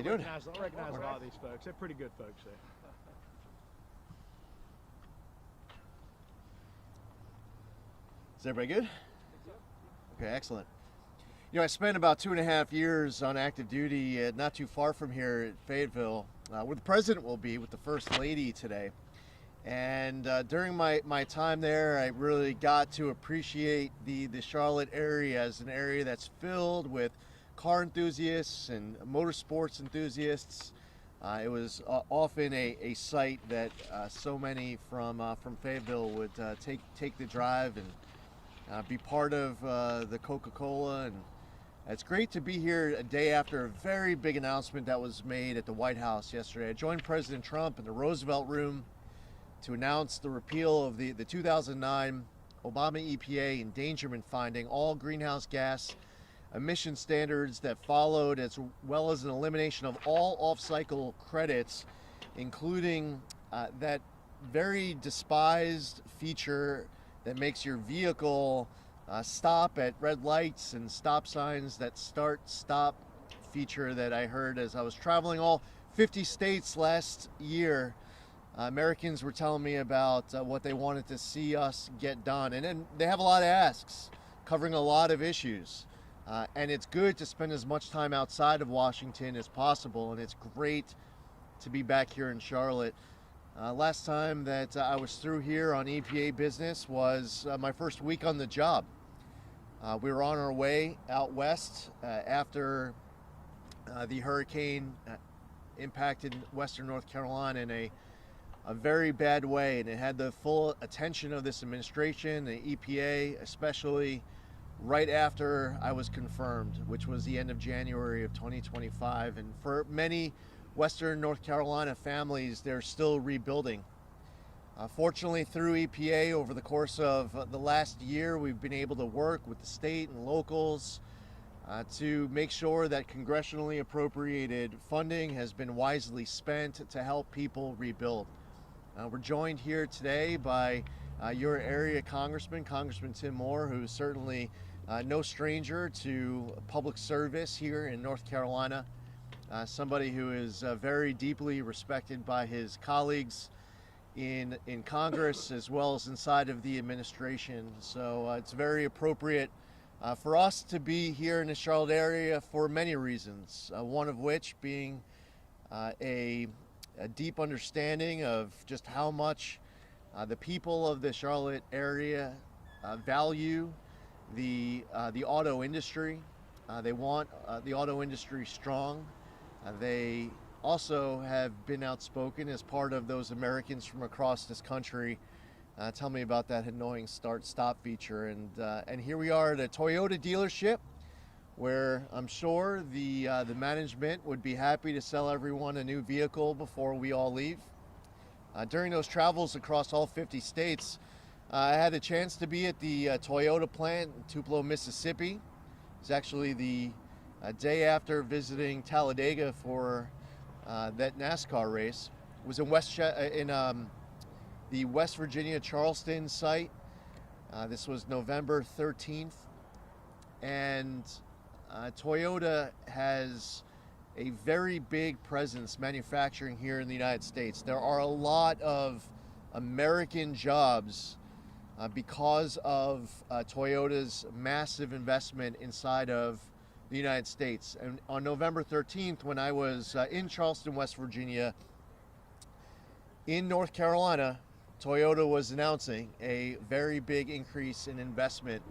You doing? I recognize a lot of these folks. They're pretty good folks there. Is everybody good? Okay, excellent. You know, I spent about 2.5 years on active duty not too far from here at Fayetteville, where the president will be with the First Lady today. And during my time there, I really got to appreciate the Charlotte area as an area that's filled with car enthusiasts and motorsports enthusiasts. It was often a site that so many from Fayetteville would take the drive and be part of the Coca-Cola. And it's great to be here a day after a very big announcement that was made at the White House yesterday. I joined President Trump in the Roosevelt Room to announce the repeal of the 2009 Obama EPA endangerment finding, all greenhouse gas emission standards that followed, as well as an elimination of all off-cycle credits, including that very despised feature that makes your vehicle stop at red lights and stop signs, that start-stop feature that I heard as I was traveling all 50 states last year. Americans were telling me about what they wanted to see us get done. And then they have a lot of asks covering a lot of issues. And it's good to spend as much time outside of Washington as possible. And it's great to be back here in Charlotte. Last time that I was through here on EPA business was my first week on the job. We were on our way out west after the hurricane impacted Western North Carolina in a very bad way, and it had the full attention of this administration, the EPA, especially right after I was confirmed, which was the end of January of 2025. And for many Western North Carolina families, they're still rebuilding. Fortunately, through EPA, over the course of the last year, we've been able to work with the state and locals to make sure that congressionally appropriated funding has been wisely spent to help people rebuild. We're joined here today by your area Congressman Tim Moore, who's certainly no stranger to public service here in North Carolina, somebody who is very deeply respected by his colleagues in Congress as well as inside of the administration. So it's very appropriate for us to be here in the Charlotte area for many reasons, one of which being a deep understanding of just how much the people of the Charlotte area value the auto industry. They want the auto industry strong. They also have been outspoken as part of those Americans from across this country. Tell me about that annoying start-stop feature. And here we are at a Toyota dealership, where I'm sure the management would be happy to sell everyone a new vehicle before we all leave. During those travels across all 50 states, I had a chance to be at the Toyota plant in Tupelo, Mississippi. It was actually the day after visiting Talladega for that NASCAR race. It was in the West Virginia Charleston site. This was November 13th. And Toyota has a very big presence manufacturing here in the United States. There are a lot of American jobs because of Toyota's massive investment inside of the United States. And on November 13th, when I was in Charleston, West Virginia, in North Carolina, Toyota was announcing a very big increase in investment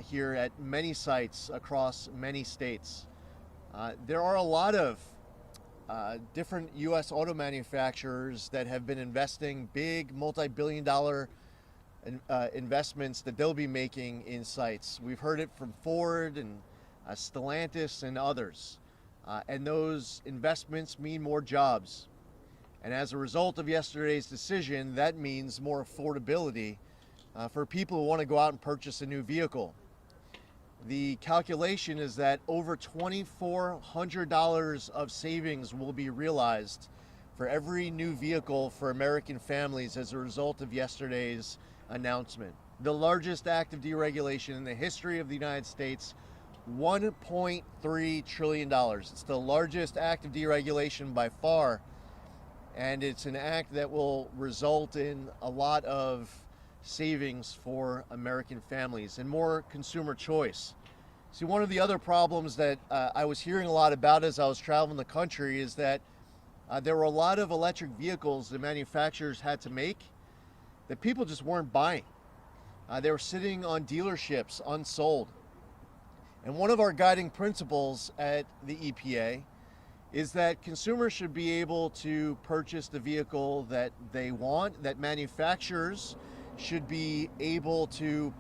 here at many sites across many states. There are a lot of different U.S. auto manufacturers that have been investing big multi-billion-dollar investments that they'll be making in sites. We've heard it from Ford and Stellantis and others. And those investments mean more jobs. And as a result of yesterday's decision, that means more affordability for people who want to go out and purchase a new vehicle. The calculation is that over $2,400 of savings will be realized for every new vehicle for American families as a result of yesterday's announcement. The largest act of deregulation in the history of the United States $1.3 trillion. It's the largest act of deregulation by far, and it's an act that will result in a lot of savings for American families and more consumer choice. See, one of the other problems that I was hearing a lot about as I was traveling the country is that there were a lot of electric vehicles that manufacturers had to make that people just weren't buying. They were sitting on dealerships unsold. And one of our guiding principles at the EPA is that consumers should be able to purchase the vehicle that they want, that manufacturers should be able to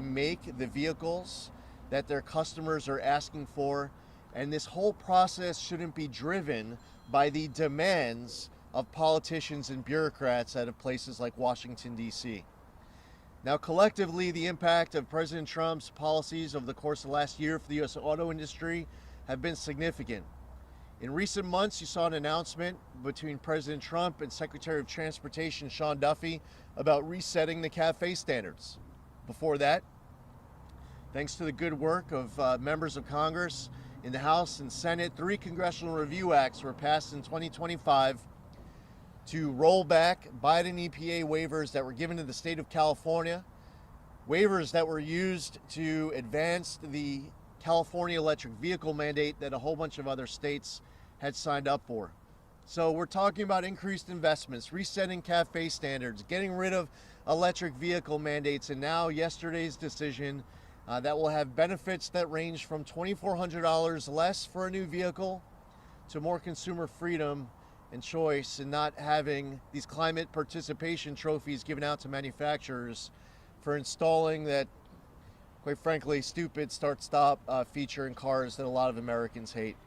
make the vehicles that their customers are asking for, and this whole process shouldn't be driven by the demands of politicians and bureaucrats out of places like Washington, D.C. Now, collectively, the impact of President Trump's policies over the course of the last year for the U.S. auto industry have been significant. In recent months, you saw an announcement between President Trump and Secretary of Transportation Sean Duffy about resetting the CAFE standards. Before that, thanks to the good work of members of Congress in the House and Senate, 3 congressional review acts were passed in 2025 to roll back Biden EPA waivers that were given to the state of California, waivers that were used to advance the California electric vehicle mandate that a whole bunch of other states had signed up for. So we're talking about increased investments, resetting CAFE standards, getting rid of electric vehicle mandates, and now yesterday's decision that will have benefits that range from $2,400 less for a new vehicle to more consumer freedom and choice, and not having these climate participation trophies given out to manufacturers for installing that, quite frankly, stupid start-stop feature in cars that a lot of Americans hate.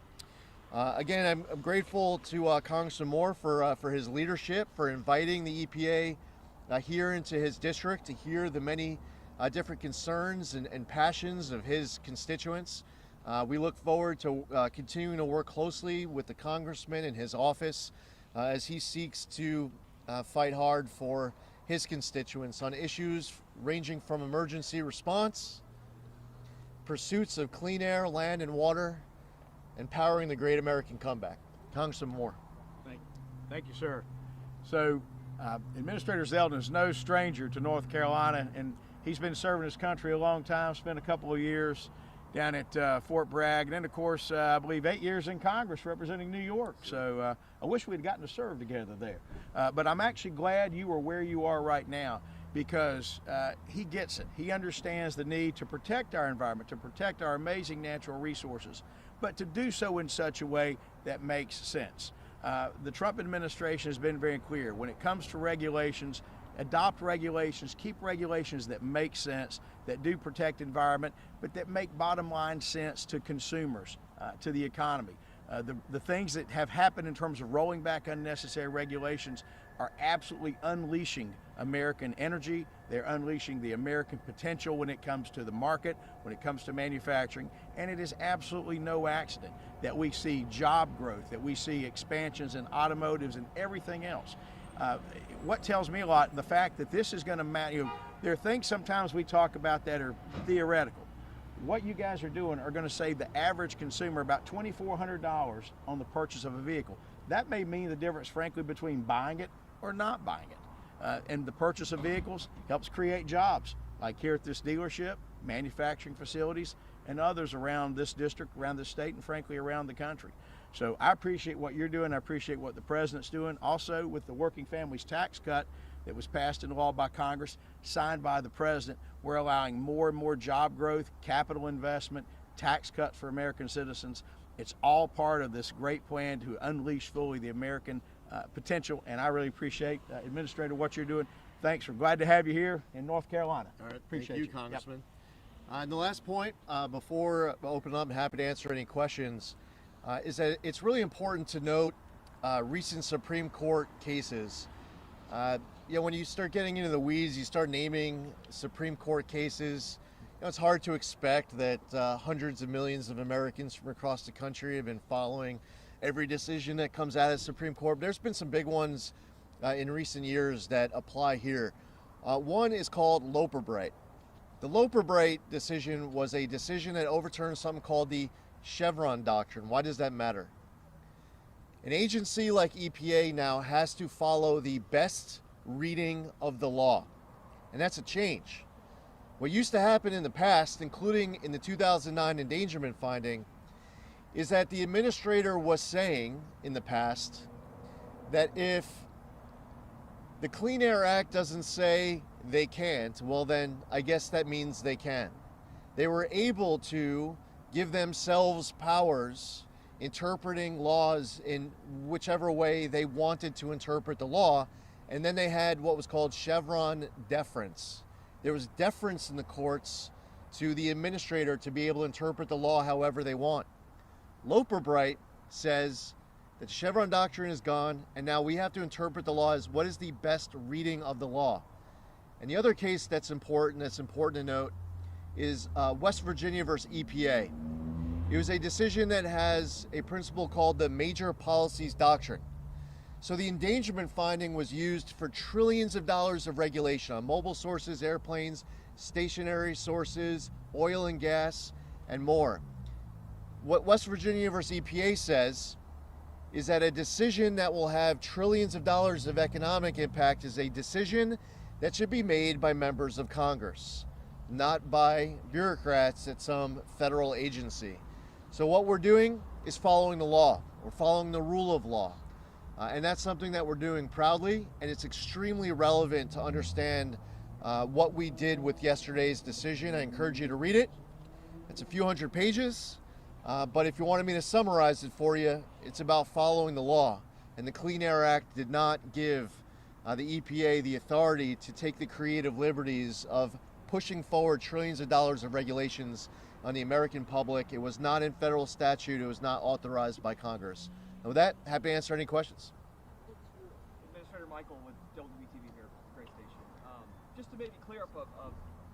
Again, I'm grateful to Congressman Moore for his leadership, for inviting the EPA here into his district to hear the many different concerns and passions of his constituents. We look forward to continuing to work closely with the congressman and his office as he seeks to fight hard for his constituents on issues ranging from emergency response, pursuits of clean air, land, and water, and powering the great American comeback. Congressman Moore. Thank you, sir. So, Administrator Zeldin is no stranger to North Carolina, and he's been serving his country a long time, spent a couple of years down at Fort Bragg, and then, of course, I believe 8 years in Congress representing New York. So I wish we'd gotten to serve together there. But I'm actually glad you are where you are right now, because he gets it. He understands the need to protect our environment, to protect our amazing natural resources, but to do so in such a way that makes sense. The Trump administration has been very clear. When it comes to regulations, adopt regulations, keep regulations that make sense, that do protect environment, but that make bottom line sense to consumers, to the economy. The things that have happened in terms of rolling back unnecessary regulations are absolutely unleashing American energy. They're unleashing the American potential when it comes to the market, when it comes to manufacturing, and it is absolutely no accident that we see job growth, that we see expansions in automotives and everything else. What tells me a lot, the fact that this is going to matter, there are things sometimes we talk about that are theoretical. What you guys are doing are going to save the average consumer about $2,400 on the purchase of a vehicle. That may mean the difference, frankly, between buying it or not buying it. And the purchase of vehicles helps create jobs, like here at this dealership, manufacturing facilities, and others around this district, around this state, and frankly, around the country. So I appreciate what you're doing. I appreciate what the president's doing. Also, with the working families tax cut that was passed into law by Congress, signed by the president, we're allowing more and more job growth, capital investment, tax cuts for American citizens. It's all part of this great plan to unleash fully the American potential, and I really appreciate, Administrator, what you're doing. Thanks. We're glad to have you here in North Carolina. All right, Appreciate thank you, Congressman. Yep. And the last point, before I open up, I'm happy to answer any questions, is that it's really important to note recent Supreme Court cases. When you start getting into the weeds, you start naming Supreme Court cases. It's hard to expect that hundreds of millions of Americans from across the country have been following every decision that comes out of the Supreme Court. But there's been some big ones in recent years that apply here. One is called Loper-Bright. The Loper-Bright decision was a decision that overturned something called the Chevron doctrine. Why does that matter? An agency like EPA now has to follow the best reading of the law, and that's a change. What used to happen in the past, including in the 2009 endangerment finding, is that the administrator was saying in the past that if the Clean Air Act doesn't say they can't, well then I guess that means they can. They were able to give themselves powers interpreting laws in whichever way they wanted to interpret the law, and then they had what was called Chevron deference. There was deference in the courts to the administrator to be able to interpret the law however they want. Loper-Bright says that the Chevron doctrine is gone, and now we have to interpret the law as what is the best reading of the law. And the other case that's important to note is West Virginia versus EPA. It was a decision that has a principle called the major policies doctrine. So the endangerment finding was used for trillions of dollars of regulation on mobile sources, airplanes, stationary sources, oil and gas, and more. What West Virginia versus EPA says is that a decision that will have trillions of dollars of economic impact is a decision that should be made by members of Congress, not by bureaucrats at some federal agency. So what we're doing is following the law. We're following the rule of law. And that's something that we're doing proudly, and it's extremely relevant to understand what we did with yesterday's decision. I encourage you to read it. It's a few hundred pages, but if you wanted me to summarize it for you, it's about following the law. And the Clean Air Act did not give the EPA the authority to take the creative liberties of pushing forward trillions of dollars of regulations on the American public. It was not in federal statute. It was not authorized by Congress. And with that, happy to answer any questions. Administrator Michael with WBTV here, great station. Just to maybe clear up a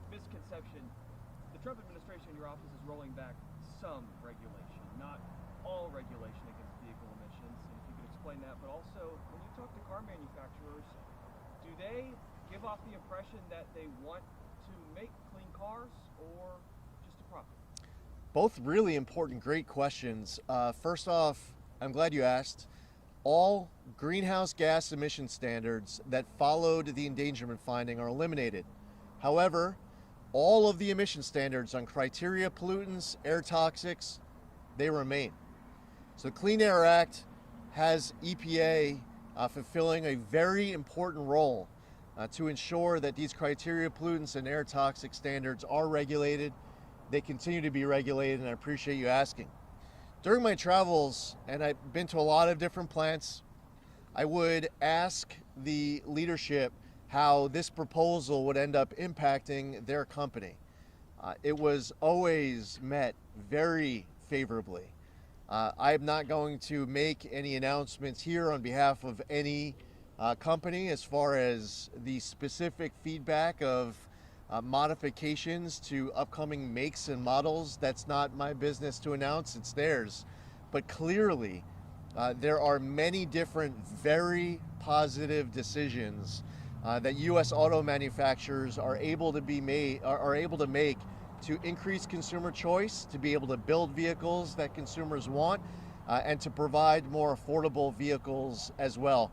misconception, the Trump administration in your office is rolling back some regulation, not all regulation against vehicle emissions. And if you could explain that, but also when you talk to car manufacturers, do they give off the impression that they want to make clean cars or just a profit? Both really important, great questions. First off, I'm glad you asked. All greenhouse gas emission standards that followed the endangerment finding are eliminated. However, all of the emission standards on criteria pollutants, air toxics, they remain. So the Clean Air Act has EPA fulfilling a very important role to ensure that these criteria pollutants and air toxic standards are regulated. They continue to be regulated, and I appreciate you asking. During my travels, and I've been to a lot of different plants, I would ask the leadership how this proposal would end up impacting their company. It was always met very favorably. I'm not going to make any announcements here on behalf of any company as far as the specific feedback of modifications to upcoming makes and models. That's not my business to announce, it's theirs. But clearly, there are many different very positive decisions that U.S. auto manufacturers are able to make to increase consumer choice, to be able to build vehicles that consumers want, and to provide more affordable vehicles as well.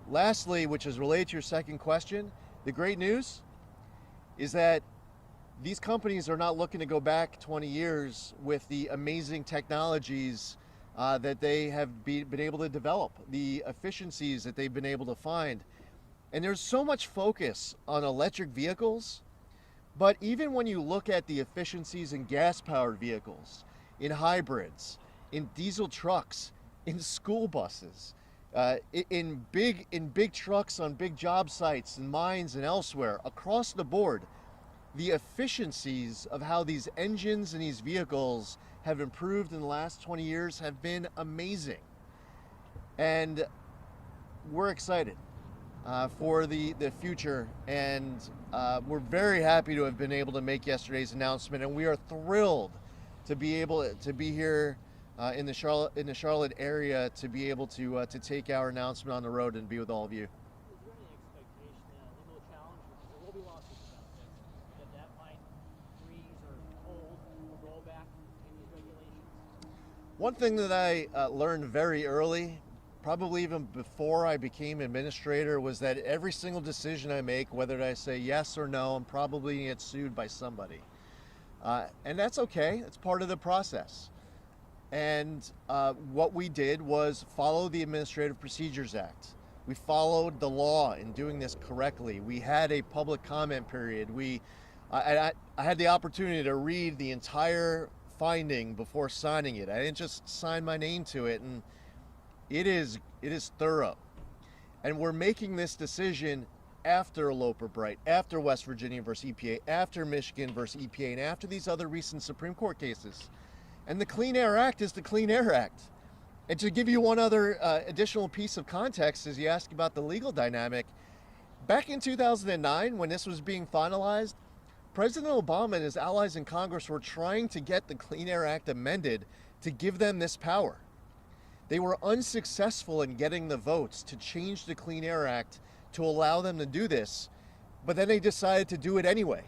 Lastly, which is related to your second question, the great news is that these companies are not looking to go back 20 years with the amazing technologies that they have been able to develop, the efficiencies that they've been able to find. And there's so much focus on electric vehicles, but even when you look at the efficiencies in gas-powered vehicles, in hybrids, in diesel trucks, in school buses, in big trucks on big job sites and mines and elsewhere, across the board, the efficiencies of how these engines and these vehicles have improved in the last 20 years have been amazing. And we're excited for the future, and we're very happy to have been able to make yesterday's announcement, and we are thrilled to be able to be here in the Charlotte area to be able to take our announcement on the road and be with all of you. Is there any expectation that a legal challenge, there will be lawsuits about this, that might One thing that I learned very early, probably even before I became administrator, was that every single decision I make, whether I say yes or no, I'm probably going to get sued by somebody. And that's okay. It's part of the process. And what we did was follow the Administrative Procedures Act. We followed the law in doing this correctly. We had a public comment period. I had the opportunity to read the entire finding before signing it. I didn't just sign my name to it, and it is thorough. And we're making this decision after Loper Bright, after West Virginia versus EPA, after Michigan versus EPA, and after these other recent Supreme Court cases. And the Clean Air Act is the Clean Air Act. And to give you one other additional piece of context, as you ask about the legal dynamic, back in 2009, when this was being finalized, President Obama and his allies in Congress were trying to get the Clean Air Act amended to give them this power. They were unsuccessful in getting the votes to change the Clean Air Act to allow them to do this, but then they decided to do it anyway.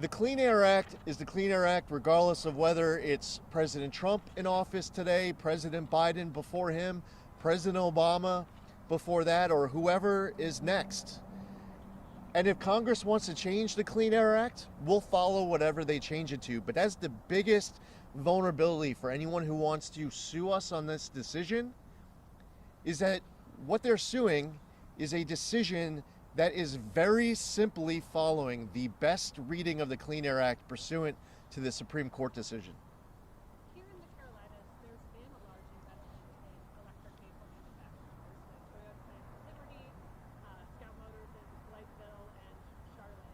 The Clean Air Act is the Clean Air Act regardless of whether it's President Trump in office today, President Biden before him, President Obama before that, or whoever is next. And if Congress wants to change the Clean Air Act, we'll follow whatever they change it to. But that's the biggest vulnerability for anyone who wants to sue us on this decision, is that what they're suing is a decision that is very simply following the best reading of the Clean Air Act pursuant to the Supreme Court decision. Here in the Carolinas, there's been a large investment in electric vehicle manufacturers. Toyota plants in Liberty, Scout Motors in Blytheville, and Charlotte.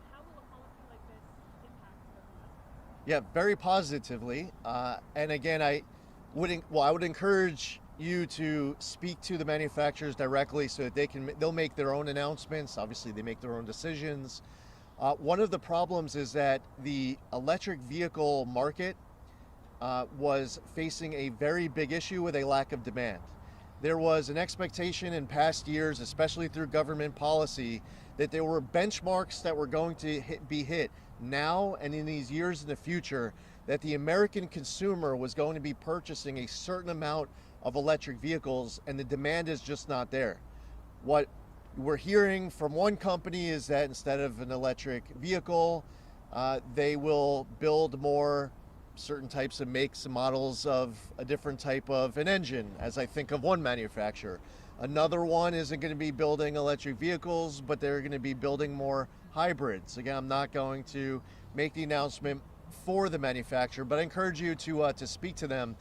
How will a policy like this impact those investments? Yeah, very positively. And again, I would encourage you to speak to the manufacturers directly so that they'll make their own announcements. Obviously, they make their own decisions. One of the problems is that the electric vehicle market was facing a very big issue with a lack of demand. There was an expectation in past years, especially through government policy, that there were benchmarks that were going to be hit now and in these years in the future, that the American consumer was going to be purchasing a certain amount of electric vehicles, and the demand is just not there. What we're hearing from one company is that instead of an electric vehicle, they will build more certain types of makes and models of a different type of an engine, as I think of one manufacturer. Another one isn't going to be building electric vehicles, but they're going to be building more hybrids. Again, I'm not going to make the announcement for the manufacturer, but I encourage you to speak to them.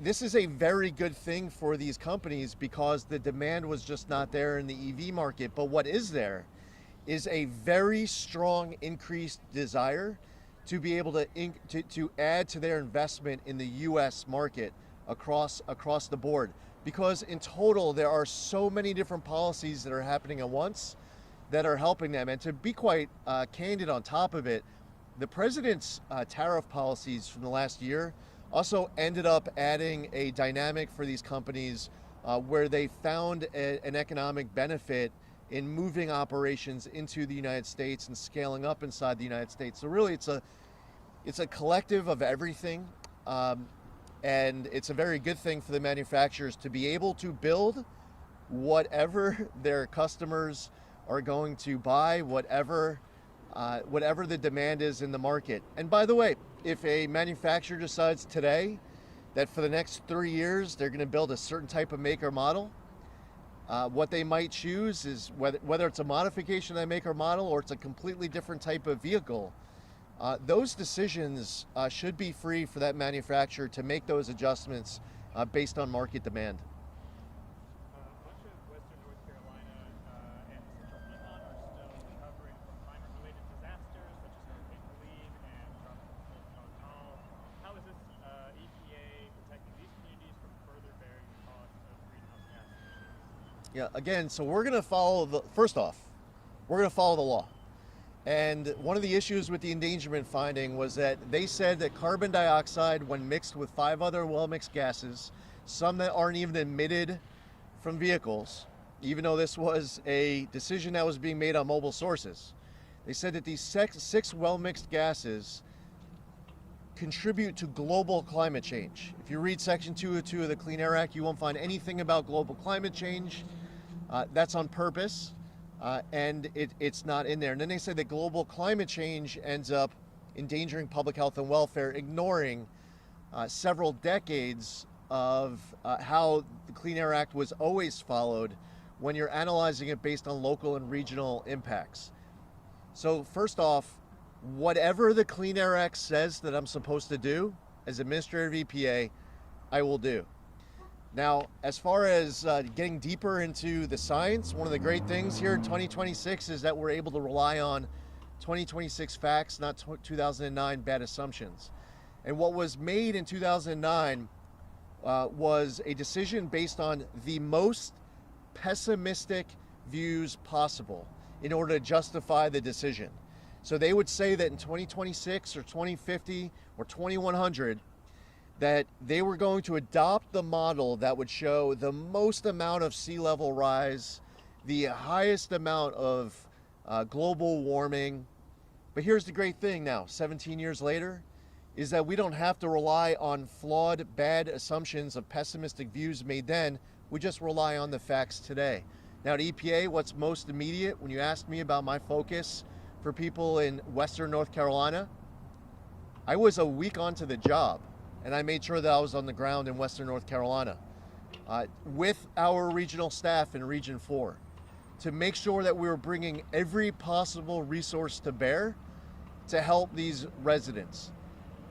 This is a very good thing for these companies because the demand was just not there in the EV market. But what is there is a very strong increased desire to be able to add to their investment in the U.S. market across the board. Because in total, there are so many different policies that are happening at once that are helping them. And to be quite candid on top of it, the president's tariff policies from the last year also ended up adding a dynamic for these companies where they found an economic benefit in moving operations into the United States and scaling up inside the United States. So really, it's a collective of everything, and it's a very good thing for the manufacturers to be able to build whatever their customers are going to buy, whatever the demand is in the market. And by the way, if a manufacturer decides today that for the next 3 years they're going to build a certain type of make or model, what they might choose is whether it's a modification of that make or model or it's a completely different type of vehicle. Those decisions should be free for that manufacturer to make those adjustments based on market demand. Much of western North Carolina and central Piedmont are still recovering from climate-related disasters such as Hurricane Helene and Tropical Cyclone Tal. How is this EPA protecting these communities from further bearing the cost of greenhouse gas emissions? Yeah, again, so we're going to follow first off, we're going to follow the law. And one of the issues with the endangerment finding was that they said that carbon dioxide, when mixed with 5 other well-mixed gases, some that aren't even emitted from vehicles, even though this was a decision that was being made on mobile sources, they said that these 6 well-mixed gases contribute to global climate change. If you read Section 202 of the Clean Air Act, you won't find anything about global climate change. That's on purpose, and it's not in there. And then they say that global climate change ends up endangering public health and welfare, ignoring several decades of how the Clean Air Act was always followed when you're analyzing it based on local and regional impacts. So first off, whatever the Clean Air Act says that I'm supposed to do as administrator of EPA, I will do. Now, as far as getting deeper into the science, one of the great things here in 2026 is that we're able to rely on 2026 facts, not 2009 bad assumptions. And what was made in 2009 was a decision based on the most pessimistic views possible in order to justify the decision. So they would say that in 2026 or 2050 or 2100, that they were going to adopt the model that would show the most amount of sea level rise, the highest amount of global warming. But here's the great thing now, 17 years later, is that we don't have to rely on flawed, bad assumptions of pessimistic views made then. We just rely on the facts today. Now at EPA, what's most immediate, when you asked me about my focus for people in Western North Carolina, I was a week onto the job, and I made sure that I was on the ground in Western North Carolina with our regional staff in Region 4 to make sure that we were bringing every possible resource to bear to help these residents.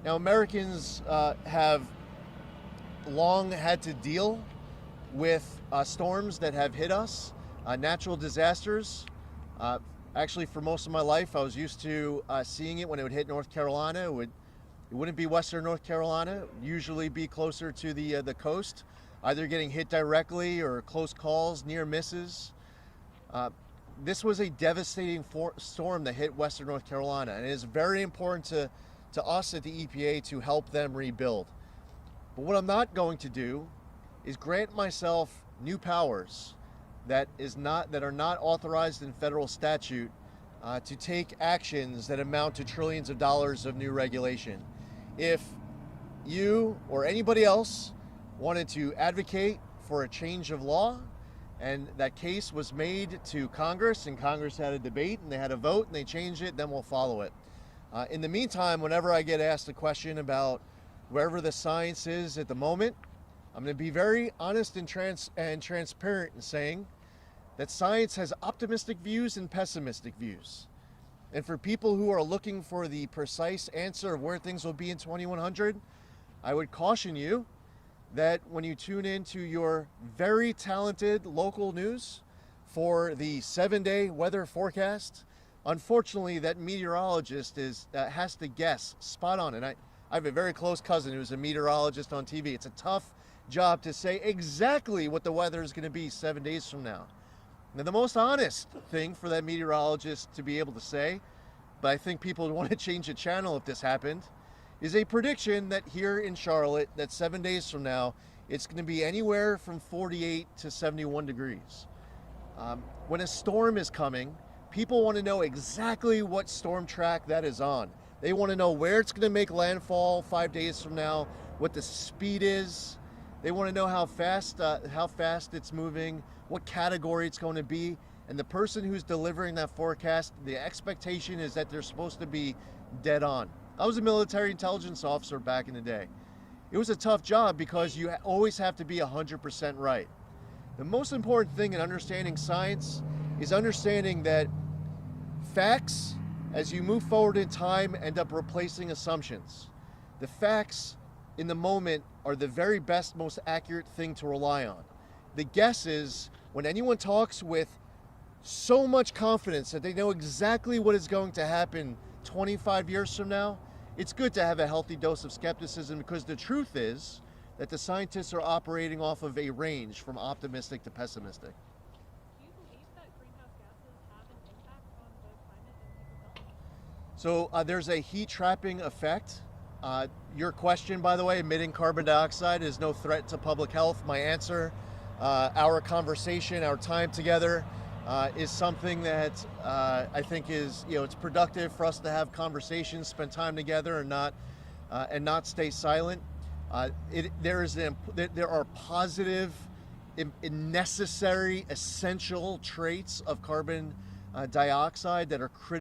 Now, Americans have long had to deal with storms that have hit us, natural disasters. Actually, for most of my life, I was used to seeing it when it would hit North Carolina. It wouldn't be Western North Carolina. It would usually be closer to the coast, either getting hit directly or close calls, near misses. This was a devastating storm that hit Western North Carolina, and it is very important to us at the EPA to help them rebuild. But what I'm not going to do is grant myself new powers that are not authorized in federal statute to take actions that amount to trillions of dollars of new regulation. If you or anybody else wanted to advocate for a change of law, and that case was made to Congress, and Congress had a debate, and they had a vote, and they changed it, then we'll follow it. In the meantime, whenever I get asked a question about wherever the science is at the moment, I'm going to be very honest and transparent in saying that science has optimistic views and pessimistic views. And for people who are looking for the precise answer of where things will be in 2100, I would caution you that when you tune into your very talented local news for the 7-day weather forecast, unfortunately that meteorologist has to guess spot on. And I have a very close cousin who's a meteorologist on TV. It's a tough job to say exactly what the weather is going to be 7 days from now. Now, the most honest thing for that meteorologist to be able to say, but I think people would want to change the channel if this happened, is a prediction that here in Charlotte, that 7 days from now, it's going to be anywhere from 48 to 71 degrees. When a storm is coming, people want to know exactly what storm track that is on. They want to know where it's going to make landfall 5 days from now, what the speed is. They want to know how fast it's moving, what category it's going to be. And the person who's delivering that forecast, the expectation is that they're supposed to be dead on. I was a military intelligence officer back in the day. It was a tough job because you always have to be 100% right. The most important thing in understanding science is understanding that facts, as you move forward in time, end up replacing assumptions. The facts in the moment are the very best, most accurate thing to rely on. The guesses, when anyone talks with so much confidence that they know exactly what is going to happen 25 years from now, it's good to have a healthy dose of skepticism, because the truth is that the scientists are operating off of a range from optimistic to pessimistic. Do you believe that greenhouse gases have an impact on the climate and people's health? So there's a heat trapping effect. Your question, by the way, emitting carbon dioxide is no threat to public health. My answer, our conversation, our time together is something that I think is, it's productive for us to have conversations, spend time together, and not and not stay silent. There are positive, necessary, essential traits of carbon dioxide that are critical.